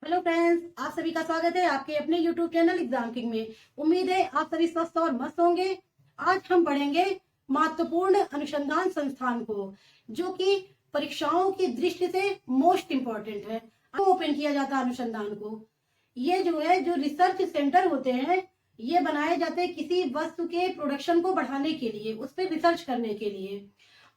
Hello friends, आप सभी का स्वागत है आपके अपने यूट्यूब चैनल एग्जाम किंग में। उम्मीद है आप सभी स्वस्थ और मस्त होंगे। आज हम पढ़ेंगे महत्वपूर्ण अनुसंधान संस्थान को, जो कि परीक्षाओं की दृष्टि से मोस्ट इम्पोर्टेंट है। ओपन किया जाता है अनुसंधान को। ये जो रिसर्च सेंटर होते हैं, ये बनाए जाते हैं किसी वस्तु के प्रोडक्शन को बढ़ाने के लिए, उस पर रिसर्च करने के लिए।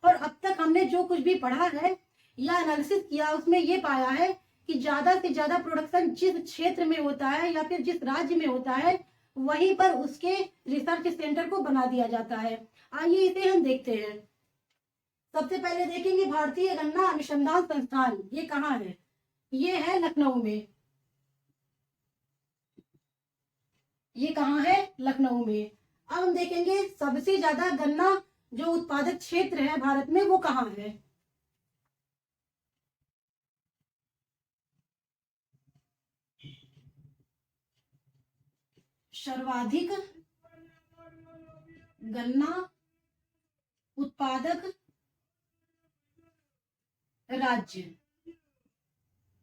और अब तक हमने जो कुछ भी पढ़ा है या एनालिसिस किया, उसमें ये पाया है कि ज्यादा से ज्यादा प्रोडक्शन जिस क्षेत्र में होता है या फिर जिस राज्य में होता है, वहीं पर उसके रिसर्च सेंटर को बना दिया जाता है। आइए इसे हम देखते हैं। सबसे पहले देखेंगे भारतीय गन्ना अनुसंधान संस्थान, ये कहाँ है। ये है लखनऊ में। ये कहाँ है? लखनऊ में। अब हम देखेंगे सबसे ज्यादा गन्ना जो उत्पादक क्षेत्र है भारत में, वो कहाँ है। सर्वाधिक गन्ना उत्पादक राज्य,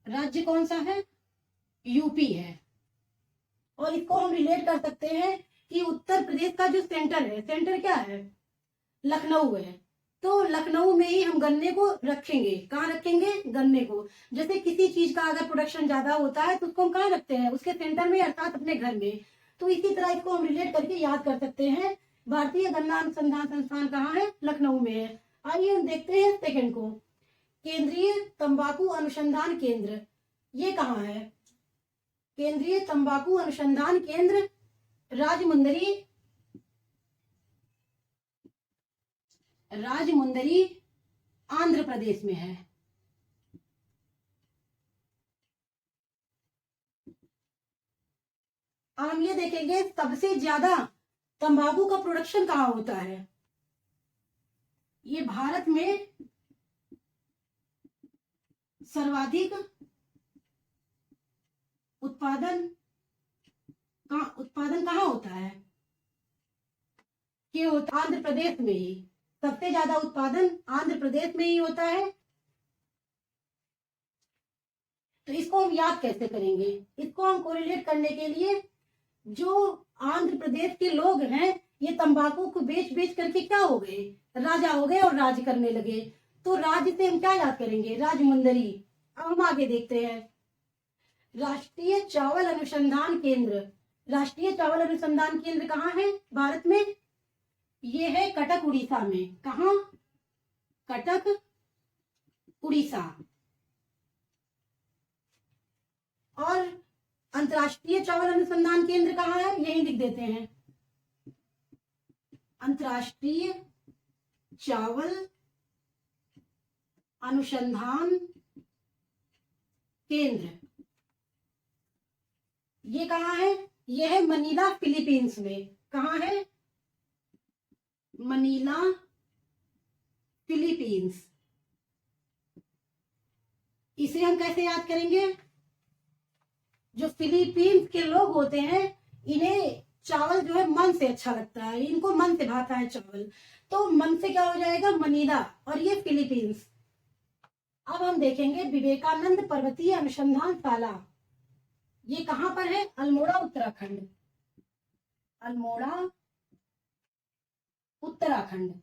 राज्य कौन सा है? यूपी है। और इसको हम रिलेट कर सकते हैं कि उत्तर प्रदेश का जो सेंटर है, सेंटर क्या है? लखनऊ है। तो लखनऊ में ही हम गन्ने को रखेंगे। कहाँ रखेंगे? गन्ने को। जैसे किसी चीज का अगर प्रोडक्शन ज्यादा होता है तो उसको हम कहाँ रखते हैं? उसके सेंटर में, अर्थात अपने घर में। तो इसी तरह इसको हम रिलेट करके याद कर सकते हैं। भारतीय गन्ना अनुसंधान संस्थान कहाँ है? लखनऊ में है। आइए हम देखते हैं सेकंड को। केंद्रीय तंबाकू अनुसंधान केंद्र, ये कहाँ है? केंद्रीय तंबाकू अनुसंधान केंद्र राजमुंदरी, राजमुंदरी आंध्र प्रदेश में है। अब हम ये देखेंगे सबसे ज्यादा तंबाकू का प्रोडक्शन कहाँ होता है। ये भारत में सर्वाधिक उत्पादन कहाँ होता है? ये होता आंध्र प्रदेश में ही। सबसे ज्यादा उत्पादन आंध्र प्रदेश में ही होता है। तो इसको हम याद कैसे करेंगे? इसको हम कोरिलेट करने के लिए, जो आंध्र प्रदेश के लोग हैं, ये तंबाकू को बेच बेच करके क्या हो गए? राजा हो गए और राज करने लगे। तो राज्य से हम क्या याद करेंगे? राजमुंदरी। अब हम आगे देखते हैं। राष्ट्रीय चावल अनुसंधान केंद्र, राष्ट्रीय चावल अनुसंधान केंद्र कहाँ है भारत में? ये है कटक, उड़ीसा में। कहाँ? कटक, उड़ीसा। और अंतर्राष्ट्रीय चावल अनुसंधान केंद्र कहाँ है? यही लिख देते हैं, अंतर्राष्ट्रीय चावल अनुसंधान केंद्र। ये कहाँ है? ये है मनीला, फिलीपींस में। कहाँ है? Manila, Philippines. इसे हम कैसे याद करेंगे? जो फिलीपींस के लोग होते हैं, इन्हें चावल जो है मन से अच्छा लगता है, इनको मन से भाता है चावल। तो मन से क्या हो जाएगा? मनीला। और ये फिलीपींस। अब हम देखेंगे विवेकानंद पर्वतीय अनुसंधान शाला, ये कहां पर है? अल्मोड़ा, उत्तराखंड। अल्मोड़ा, उत्तराखंड।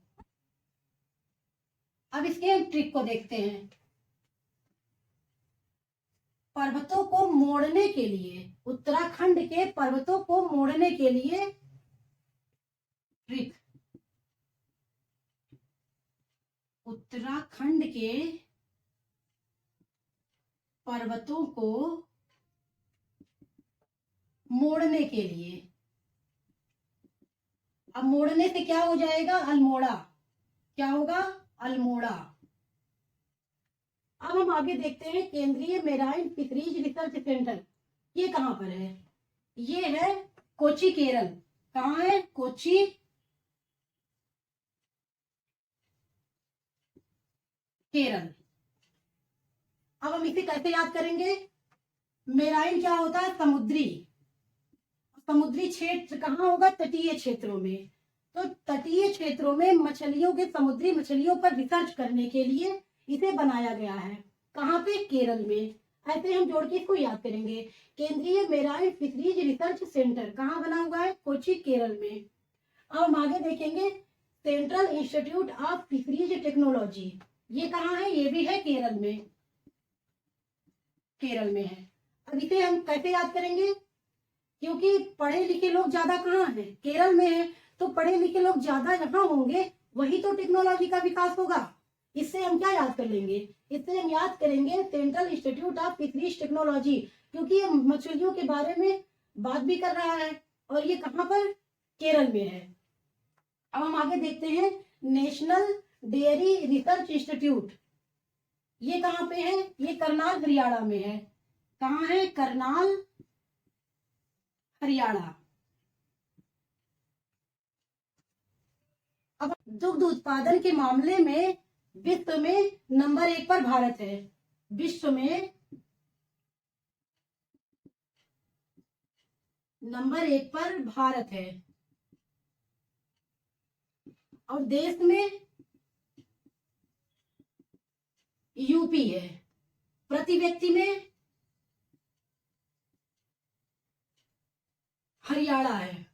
अब इसके हम ट्रिक को देखते हैं। पर्वतों को मोड़ने के लिए, उत्तराखंड के पर्वतों को मोड़ने के लिए ट्रिक। उत्तराखंड के पर्वतों को मोड़ने के लिए। अब मोड़ने से क्या हो जाएगा? अल्मोड़ा। क्या होगा? अल्मोड़ा। अब हम आगे देखते हैं केंद्रीय मेराइन फिशरीज रिसर्च सेंटर, ये कहां पर है? ये है कोची, केरल। कहाँ है? कोची, केरल। अब हम इसे कैसे याद करेंगे? मेराइन क्या होता है? समुद्री। समुद्री क्षेत्र कहाँ होगा? तटीय क्षेत्रों में। तो तटीय क्षेत्रों में मछलियों के, समुद्री मछलियों पर रिसर्च करने के लिए इसे बनाया गया है। कहाँ पे? केरल में। ऐसे हम जोड़ के इसको याद करेंगे। केंद्रीय मेराइन फिशरीज रिसर्च सेंटर कहाँ बना हुआ है? कोची, केरल में। अब हम आगे देखेंगे central institute of fisheries technology, ये कहाँ है? ये भी है केरल में, केरल में है। अब इसे हम कैसे याद करेंगे? क्योंकि पढ़े लिखे लोग ज्यादा कहाँ हैं? केरल में है, तो पढ़े लिखे लोग ज्यादा जहाँ होंगे वही तो टेक्नोलॉजी का विकास होगा। इससे हम क्या याद कर लेंगे? इससे हम याद करेंगे central institute of fisheries technology, क्योंकि ये मछलियों के बारे में बात भी कर रहा है और ये कहाँ पर? केरल में है। अब हम आगे देखते हैं नेशनल डेयरी रिसर्च इंस्टीट्यूट, ये कहाँ पे है? ये करनाल हरियाणा में है। कहाँ है? करनाल हरियाणा। अब दुग्ध उत्पादन के मामले में विश्व में नंबर 1 पर भारत है। विश्व में नंबर 1 पर भारत है और देश में यूपी है। प्रति व्यक्ति में हरियाणा है।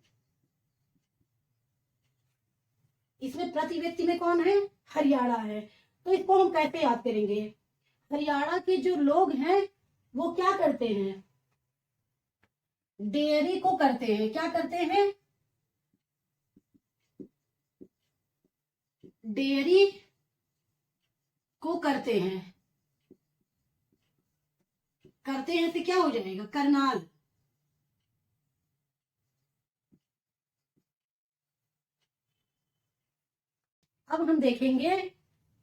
इसमें प्रति व्यक्ति में कौन है? हरियाणा है। तो इसको हम कैसे याद करेंगे? हरियाणा के जो लोग हैं वो क्या करते हैं? डेयरी को करते हैं। क्या करते हैं? डेयरी को करते हैं। करते हैं से क्या हो जाएगा? करनाल। अब हम देखेंगे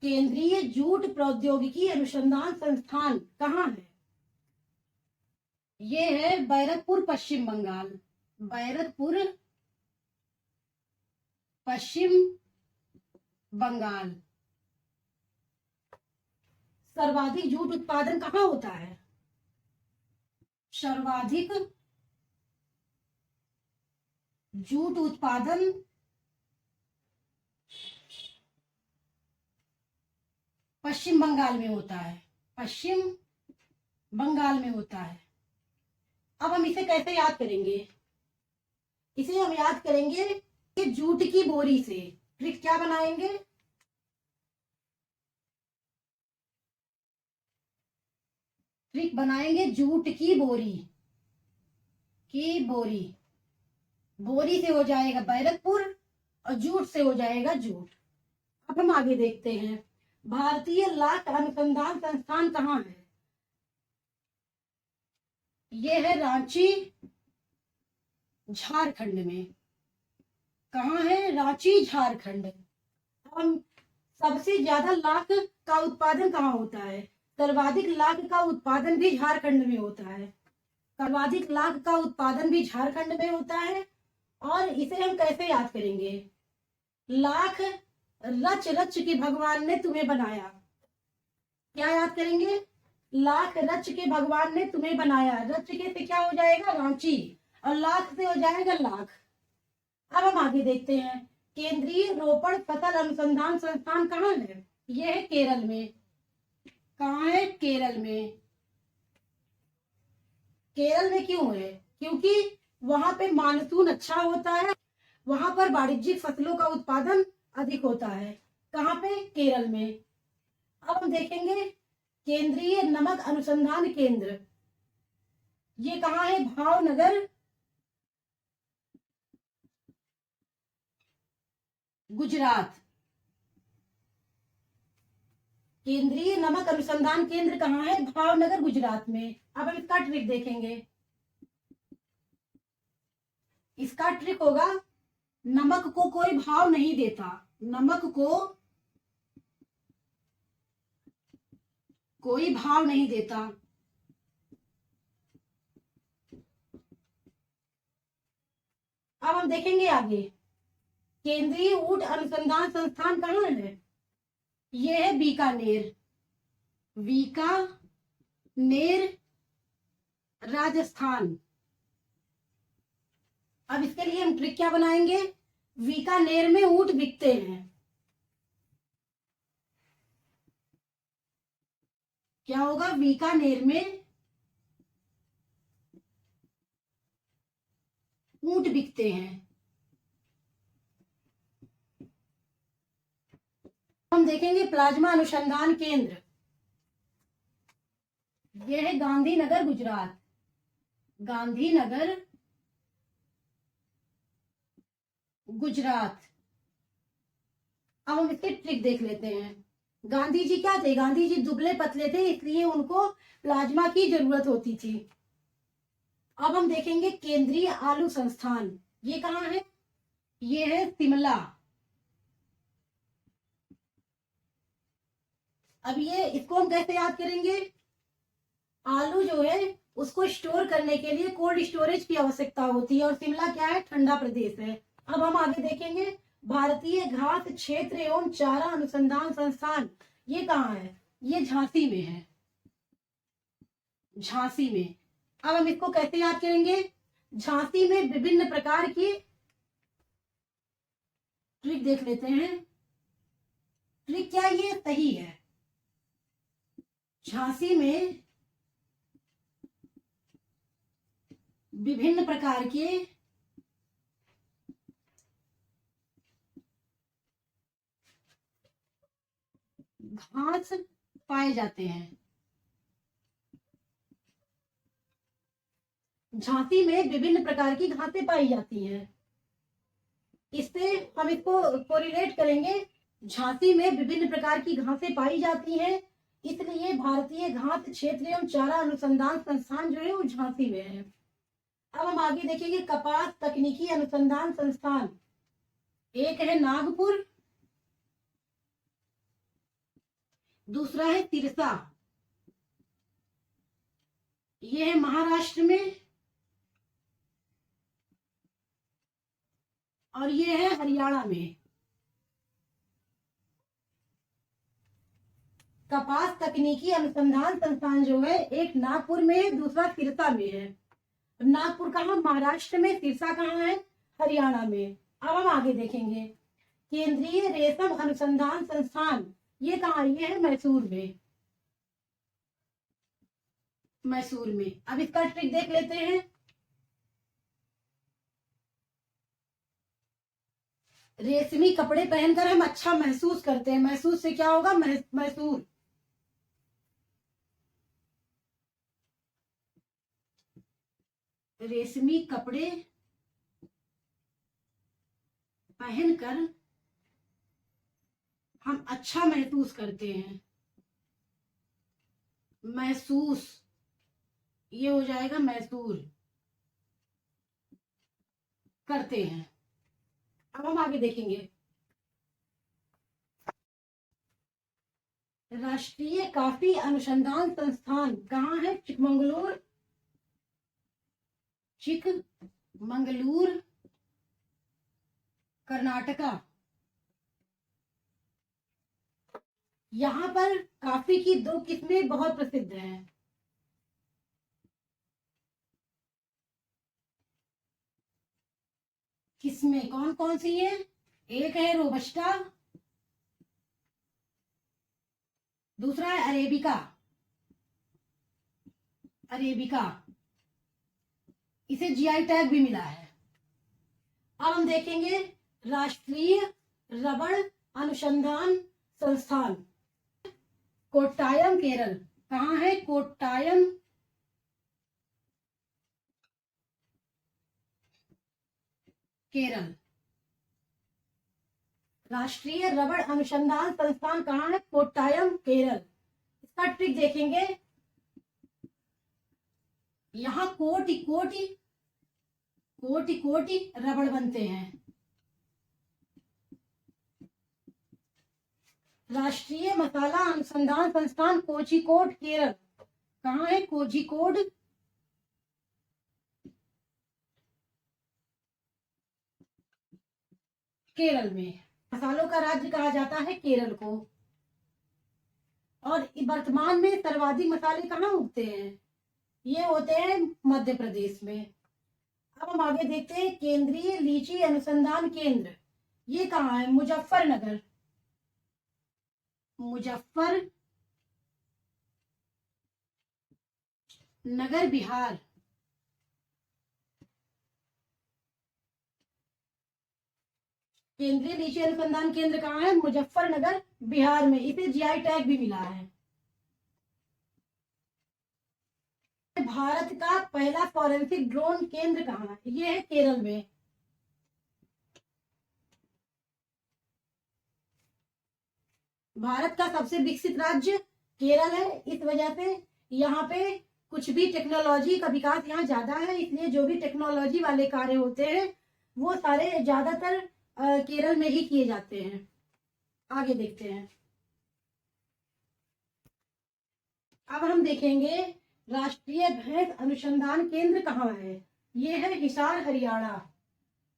केंद्रीय जूट प्रौद्योगिकी अनुसंधान संस्थान कहाँ है? ये है बैरकपुर, पश्चिम बंगाल। बैरकपुर, पश्चिम बंगाल। सर्वाधिक जूट उत्पादन कहाँ होता है? सर्वाधिक जूट उत्पादन पश्चिम बंगाल में होता है। पश्चिम बंगाल में होता है। अब हम इसे कैसे याद करेंगे? इसे हम याद करेंगे कि जूट की बोरी से। फिर क्या बनाएंगे? ट्रिक बनाएंगे जूट की बोरी। की बोरी, बोरी से हो जाएगा बैरकपुर और जूट से हो जाएगा जूट। अब हम आगे देखते हैं भारतीय लाख अनुसंधान संस्थान कहाँ है? ये है रांची, झारखंड में। कहाँ है? रांची, झारखंड। हम सबसे ज्यादा लाख का उत्पादन कहाँ होता है? सर्वाधिक लाख का उत्पादन भी झारखंड में होता है। सर्वाधिक लाख का उत्पादन भी झारखंड में होता है। और इसे हम कैसे याद करेंगे? लाख रच रच के भगवान ने तुम्हें बनाया। क्या याद करेंगे? लाख रच के भगवान ने तुम्हें बनाया। रच के से क्या हो जाएगा? रांची, और लाख से हो जाएगा लाख। अब हम आगे देखते हैं केंद्रीय रोपड़ फसल अनुसंधान संस्थान कहाँ है? यह है केरल में। कहाँ है? केरल में। केरल में क्यों है? क्योंकि वहां पे मानसून अच्छा होता है, वहां पर वाणिज्यिक फसलों का उत्पादन अधिक होता है। कहाँ पे? केरल में। अब हम देखेंगे केंद्रीय नमक अनुसंधान केंद्र, ये कहाँ है? भावनगर, गुजरात। केंद्रीय नमक अनुसंधान केंद्र कहाँ है? भावनगर, गुजरात में। अब हम इसका ट्रिक देखेंगे। इसका ट्रिक होगा नमक को कोई भाव नहीं देता। नमक को कोई भाव नहीं देता। अब हम देखेंगे आगे केंद्रीय ऊंट अनुसंधान संस्थान कहाँ है? यह है बीकानेर। बीकानेर, राजस्थान। अब इसके लिए हम ट्रिक क्या बनाएंगे? बीकानेर में ऊंट बिकते हैं। क्या होगा? बीकानेर में ऊंट बिकते हैं। हम देखेंगे प्लाज्मा अनुसंधान केंद्र, यह है गांधीनगर गुजरात, गांधीनगर गुजरात। अब हम इसके ट्रिक देख लेते हैं। गांधी जी क्या थे, गांधी जी दुबले पतले थे, इसलिए उनको प्लाज्मा की जरूरत होती थी। अब हम देखेंगे केंद्रीय आलू संस्थान, ये कहाँ है, ये है शिमला। अब ये इसको हम कैसे याद करेंगे, आलू जो है उसको स्टोर करने के लिए कोल्ड स्टोरेज की आवश्यकता होती है, और शिमला क्या है, ठंडा प्रदेश है। अब हम आगे देखेंगे भारतीय घास क्षेत्र एवं चारा अनुसंधान संस्थान, ये कहाँ है, ये झांसी में है, झांसी में। अब हम इसको कैसे याद करेंगे, झांसी में विभिन्न प्रकार की ट्रिक देख लेते हैं। ट्रिक क्या ये सही है, झांसी में विभिन्न प्रकार के घास पाए जाते हैं। झांसी में विभिन्न प्रकार की घासें पाई जाती हैं, इससे हम इसको कोरिलेट करेंगे। झांसी में विभिन्न प्रकार की घासें पाई जाती हैं, इसलिए भारतीय घास क्षेत्र एवं चारा अनुसंधान संस्थान जो है वो झांसी में है। अब हम आगे देखेंगे कपास तकनीकी अनुसंधान संस्थान, एक है नागपुर, दूसरा है तिरसा, ये है महाराष्ट्र में, और ये है हरियाणा में। कपास तकनीकी अनुसंधान संस्थान जो है एक नागपुर में है, दूसरा सिरसा में है। नागपुर कहाँ, महाराष्ट्र में, सिरसा कहाँ है, हरियाणा में। अब हम आगे देखेंगे केंद्रीय रेशम अनुसंधान संस्थान, ये कहाँ, ये है मैसूर में, मैसूर में। अब इसका ट्रिक देख लेते हैं। रेशमी कपड़े पहनकर हम अच्छा महसूस करते हैं, महसूस से क्या होगा, मैसूर। रेशमी कपड़े पहनकर हम अच्छा महसूस करते हैं, महसूस, ये हो जाएगा मैसूर करते हैं। अब हम आगे देखेंगे राष्ट्रीय कॉफी अनुसंधान संस्थान कहाँ है, चिकमंगलूर, चिकमंगलूर कर्नाटका। यहाँ पर कॉफी की दो किस्में बहुत प्रसिद्ध हैं, किस्में कौन कौन सी है, एक है रोबस्टा, दूसरा है अरेबिका, अरेबिका, इसे जीआई टैग भी मिला है। अब हम देखेंगे राष्ट्रीय रबड़ अनुसंधान संस्थान, कोट्टायम केरल, कहाँ है, कोट्टायम केरल। राष्ट्रीय रबड़ अनुसंधान संस्थान कहाँ है, कोट्टायम केरल। इसका ट्रिक देखेंगे, यहाँ कोटि कोटि कोटि कोटि रबड़ बनते हैं। राष्ट्रीय मसाला अनुसंधान संस्थान कोझिकोड केरल, कहाँ है, कोझिकोड केरल में। मसालों का राज्य कहा जाता है केरल को। और वर्तमान में सर्वाधिक मसाले कहाँ उगते हैं, ये होते हैं मध्य प्रदेश में। अब हम आगे देखते हैं केंद्रीय लीची अनुसंधान केंद्र, ये कहाँ है, मुजफ्फरनगर, मुजफ्फर नगर बिहार। केंद्रीय लीची अनुसंधान केंद्र कहाँ है? मुजफ्फरनगर, बिहार में। इसे जीआई टैग भी मिला है। भारत का पहला फॉरेंसिक ड्रोन केंद्र कहाँ है? ये है केरल में। भारत का सबसे विकसित राज्य केरल है। इस वजह से यहाँ पे कुछ भी टेक्नोलॉजी का विकास यहाँ ज्यादा है, इसलिए जो भी टेक्नोलॉजी वाले कार्य होते हैं वो सारे ज्यादातर केरल में ही किए जाते हैं। आगे देखते हैं। अब हम देखेंगे राष्ट्रीय भैंस अनुसंधान केंद्र कहाँ है। ये है हिसार, हरियाणा।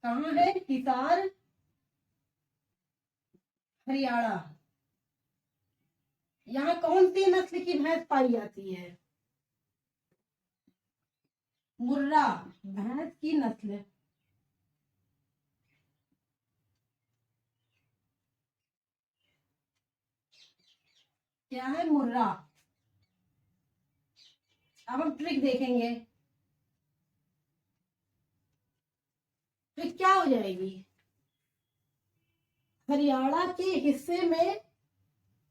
कहाँ है? हिसार, हरियाणा। यहाँ कौन सी नस्ल की भैंस पाई जाती है? मुर्रा भैंस की नस्ल। क्या है? मुर्रा। अब हम ट्रिक देखेंगे। ट्रिक क्या हो जाएगी? हरियाणा के हिस्से में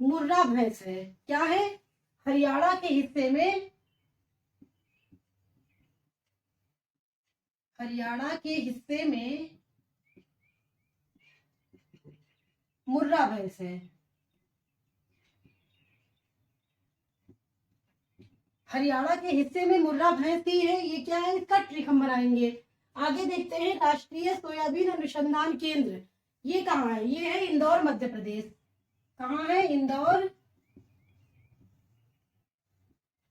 मुर्रा भैंस है। क्या है? हरियाणा के हिस्से में, हरियाणा के हिस्से में मुर्रा भैंस है। हरियाणा के हिस्से में मुर्रा भैंस ही है। ये क्या है? इसका ट्रिक हम बनाएंगे। आगे देखते हैं राष्ट्रीय सोयाबीन अनुसंधान केंद्र। ये कहाँ है? ये है इंदौर, मध्य प्रदेश। कहाँ है? इंदौर,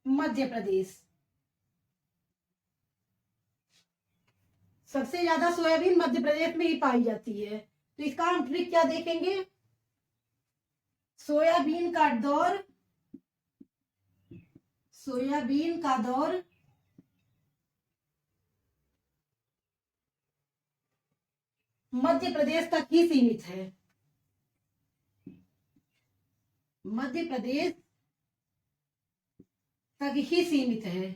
मध्य प्रदेश। सबसे ज्यादा सोयाबीन मध्य प्रदेश में ही पाई जाती है। तो इसका हम ट्रिक क्या देखेंगे? सोयाबीन का दौर, सोयाबीन का दौर मध्य प्रदेश तक ही सीमित है। मध्य प्रदेश तक ही सीमित है।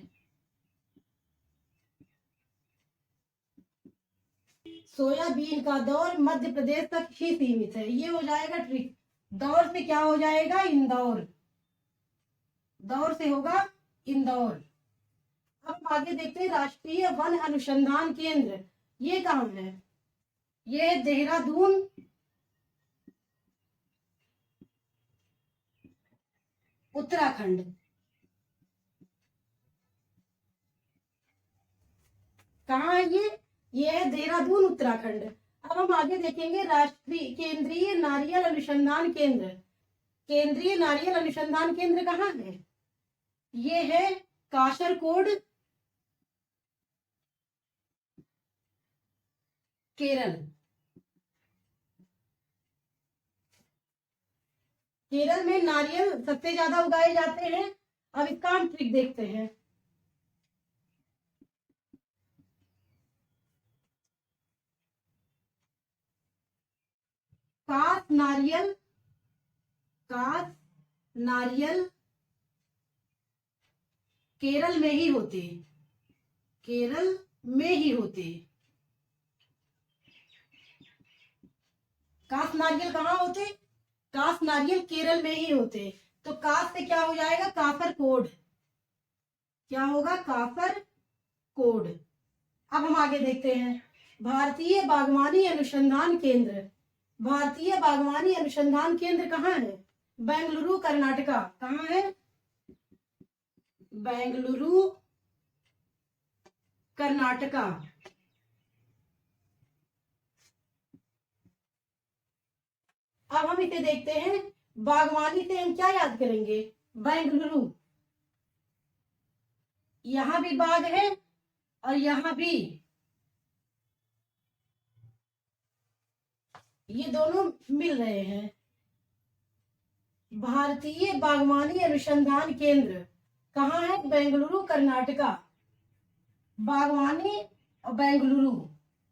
सोयाबीन का दौर मध्य प्रदेश तक ही सीमित है। ये हो जाएगा ट्रिक। दौर से क्या हो जाएगा? इंदौर। दौर से होगा इंदौर। अब आगे देखते हैं राष्ट्रीय वन अनुसंधान केंद्र। ये कहाँ है? ये देहरादून, उत्तराखंड। कहाँ है ये? ये है देहरादून, उत्तराखंड। अब हम आगे देखेंगे राष्ट्रीय केंद्रीय नारियल अनुसंधान केंद्र। केंद्रीय नारियल अनुसंधान केंद्र कहाँ है? ये है कासरकोड, केरल। केरल में नारियल सबसे ज्यादा उगाए जाते हैं। अब इसका हम ट्रिक देखते हैं। काश नारियल, काश नारियल केरल में ही होते, केरल में ही होते। काश नारियल कहाँ होते? काश नारियल केरल में ही होते। तो काश से क्या हो जाएगा? कासर कोड। क्या होगा? कासर कोड। अब हम आगे देखते हैं भारतीय बागवानी अनुसंधान केंद्र। भारतीय बागवानी अनुसंधान केंद्र कहाँ है? बेंगलुरु, कर्नाटका। कहाँ है? बेंगलुरु, कर्नाटका। अब हम इसे देखते हैं। बागवानी से हम क्या याद करेंगे? बेंगलुरु। यहां भी बाग है और यहां भी। ये दोनों मिल रहे हैं। भारतीय बागवानी अनुसंधान केंद्र कहाँ है? बेंगलुरु, कर्नाटका। बागवानी और बेंगलुरु,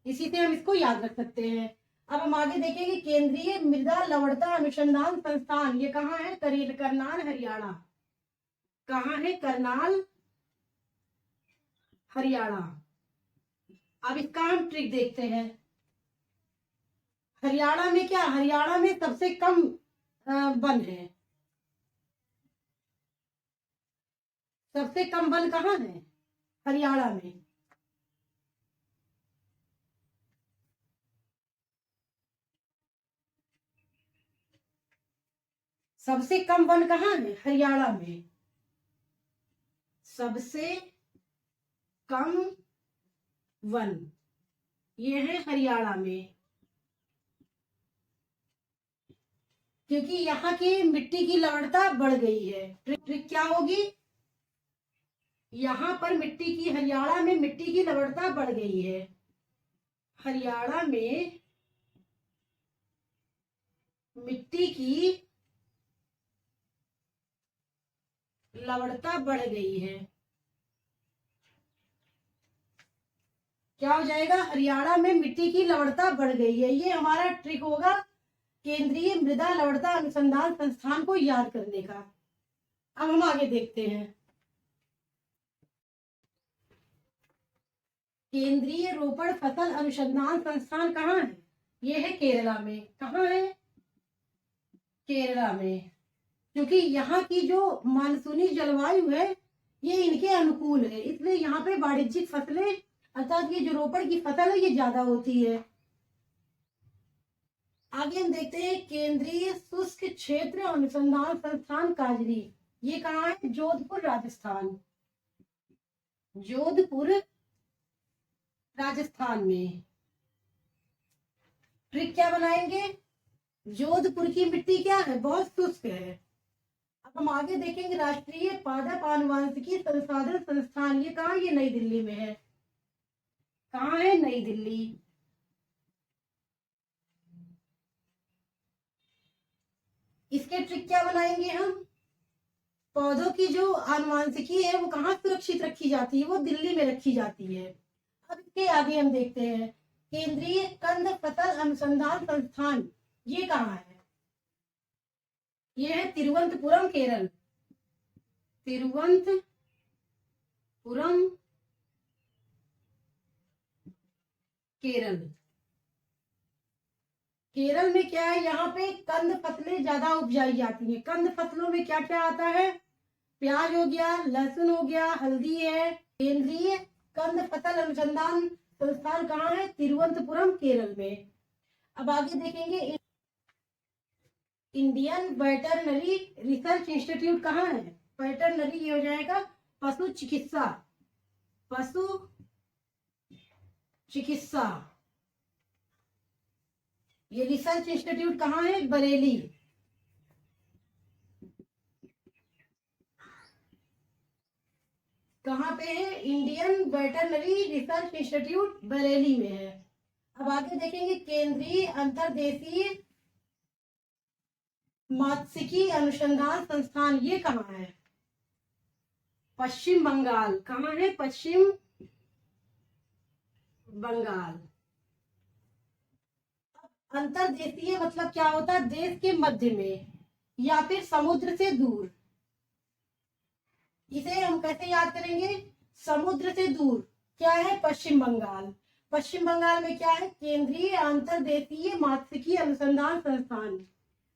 इसी से हम इसको याद रख सकते हैं। अब हम आगे देखेंगे केंद्रीय मृदा लवणता अनुसंधान संस्थान। ये कहाँ है? करनाल, हरियाणा। कहाँ है? करनाल, हरियाणा। अब इसका हम ट्रिक देखते हैं। हरियाणा में क्या, हरियाणा में सबसे कम वन है। सबसे कम वन कहाँ है? हरियाणा में। सबसे कम वन कहाँ है? हरियाणा में। सबसे कम वन ये है हरियाणा में, क्योंकि यहाँ की मिट्टी की लवणता बढ़ गई है। ट्रिक क्या होगी? यहाँ पर मिट्टी की, हरियाणा में मिट्टी की लवणता बढ़ गई है। हरियाणा में मिट्टी की लवणता बढ़ गई है। क्या हो जाएगा? हरियाणा में मिट्टी की लवणता बढ़ गई है। ये हमारा ट्रिक होगा केंद्रीय मृदा लवणता अनुसंधान संस्थान को याद करने का। अब हम आगे देखते हैं। केंद्रीय रोपण फसल अनुसंधान संस्थान कहाँ है? ये है केरला में। कहाँ है? केरला में। क्योंकि यहाँ की जो मानसूनी जलवायु है ये इनके अनुकूल है, इसलिए यहाँ पे वाणिज्यिक फसलें अर्थात ये जो रोपण की फसल है ये ज्यादा होती है। आगे हम देखते हैं केंद्रीय शुष्क क्षेत्र अनुसंधान संस्थान काजरी। ये कहाँ है? जोधपुर राजस्थान। जोधपुर राजस्थान में। ट्रिक क्या बनाएंगे? जोधपुर की मिट्टी क्या है? बहुत शुष्क है। अब हम आगे देखेंगे राष्ट्रीय पादप आनुवंशिकी संसाधन संस्थान। ये कहाँ? ये नई दिल्ली में है। कहाँ है? नई दिल्ली। इसके ट्रिक क्या बनाएंगे हम? पौधों की जो आनुवंशिकी है वो कहाँ सुरक्षित रखी जाती है? वो दिल्ली में रखी जाती है। अब इसके आगे हम देखते हैं केंद्रीय कंद फसल अनुसंधान संस्थान। ये कहाँ है? ये है तिरुवनंतपुरम, केरल। तिरुवनंतपुरम केरल। केरल में क्या है? यहाँ पे कंद फसलें ज्यादा उपजाई जाती हैं। कंद फसलों में क्या क्या आता है? प्याज हो गया, लहसुन हो गया, हल्दी है। केंद्रीय कंद फसल अनुसंधान संस्थान कहाँ है? तिरुवनंतपुरम, केरल में। अब आगे देखेंगे इंडियन वेटरनरी रिसर्च इंस्टीट्यूट कहाँ है? वेटरनरी ये हो जाएगा पशु चिकित्सा। पशु चिकित्सा ये रिसर्च इंस्टीट्यूट कहाँ है? बरेली। कहाँ पे है? Indian veterinary research institute Bareilly में है। अब आगे देखेंगे केंद्रीय अंतर्देशीय मात्स्यिकी अनुसंधान संस्थान। ये कहाँ है? पश्चिम बंगाल। कहाँ है? पश्चिम बंगाल। अंतर्देशीय मतलब क्या होता है? देश के मध्य में या फिर समुद्र से दूर। इसे हम कैसे याद करेंगे? समुद्र से दूर क्या है? पश्चिम बंगाल। पश्चिम बंगाल में क्या है? केंद्रीय अंतर्देशीय मात्स्यिकी अनुसंधान संस्थान।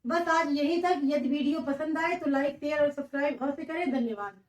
बस आज यहीं तक। यदि वीडियो पसंद आए तो लाइक, शेयर और सब्सक्राइब अवश्य करें। धन्यवाद।